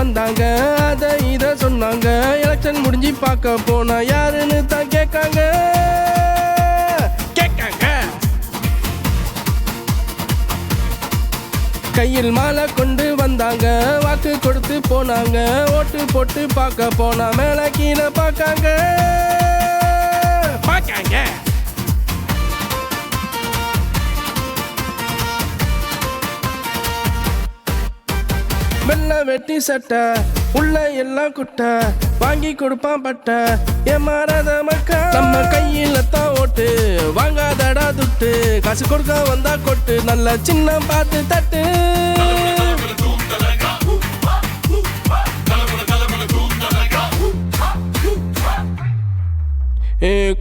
வந்தாங்க, அத இத சொன்னாங்க. எலெக்ஷன் முடிஞ்சு பார்க்க போனா யாருன்னு தான் கேட்காங்க. கையில் மாலை கொண்டு வந்தாங்க, வாக்கு கொடுத்து போனாங்க. ஓட்டு போட்டு பார்க்க போனா மேல கீழே பார்க்காங்க. வெள்ள வெட்டி சட்டை உள்ள எல்லாம் குட்டை, வாங்கி கொடுப்பான் பட்ட ஏமாறாத மக்கா. நம்ம கையில தான் ஓட்டு, வாங்காதடா துட்டு. காசு கொடுக்க வந்தா கொட்டு, நல்ல சின்ன பார்த்து தட்டு.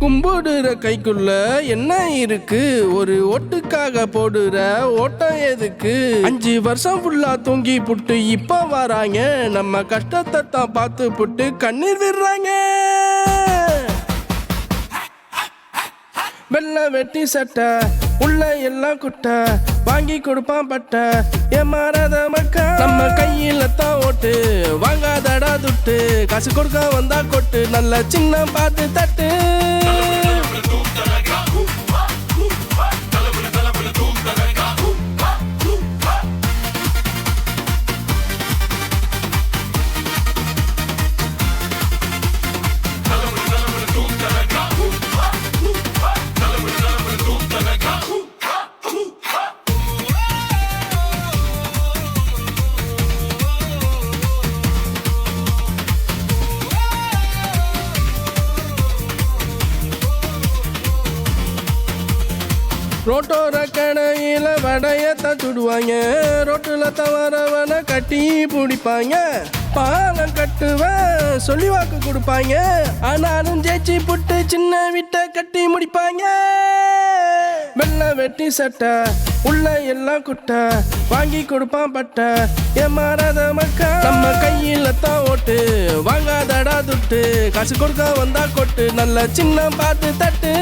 கும்பிடுற கைக்குள்ள என்ன இருக்கு? ஒரு ஓட்டுக்காக போடுற ஓட்டம் எதுக்கு? 5 வருஷம் ஃபுல்லா தூங்கி புட்டு இப்ப வராங்க, நம்ம கஷ்டத்தை தான் பார்த்து புட்டு கண்ணீர் விடுறாங்க. வெள்ள வெட்டி சட்டை உள்ள எல்லாம் குட்டை, வாங்கி கொடுப்பான் பட்ட ஏமாறாத மக்கா. நம்ம கையில தான் ஓட்டு, வாங்காதடா துட்டு. காசு கொடுக்க வந்தா கொட்டு, நல்ல சின்ன பார்த்து தட்டு. ரோட்டோர கடையில வடையத்த சுடுவாங்க, ரோட்டுல தவறவனை கட்டி பிடிப்பாங்க. பாலம் கட்டுவேன் சொல்லி வாக்கு கொடுப்பாங்க, ஆனாலும் ஜெயிச்சு புட்டு சின்ன வீட்டை கட்டி முடிப்பாங்க. வெள்ள வெட்டி சட்டை உள்ள எல்லாம் குட்டை, வாங்கி கொடுப்பான் பட்ட ஏமாறாத மக்கா. நம்ம கையில தான் ஓட்டு, வாங்காதடா துட்டு. காசு கொடுக்க வந்தா கொட்டு, நல்ல சின்ன பார்த்து தட்டு.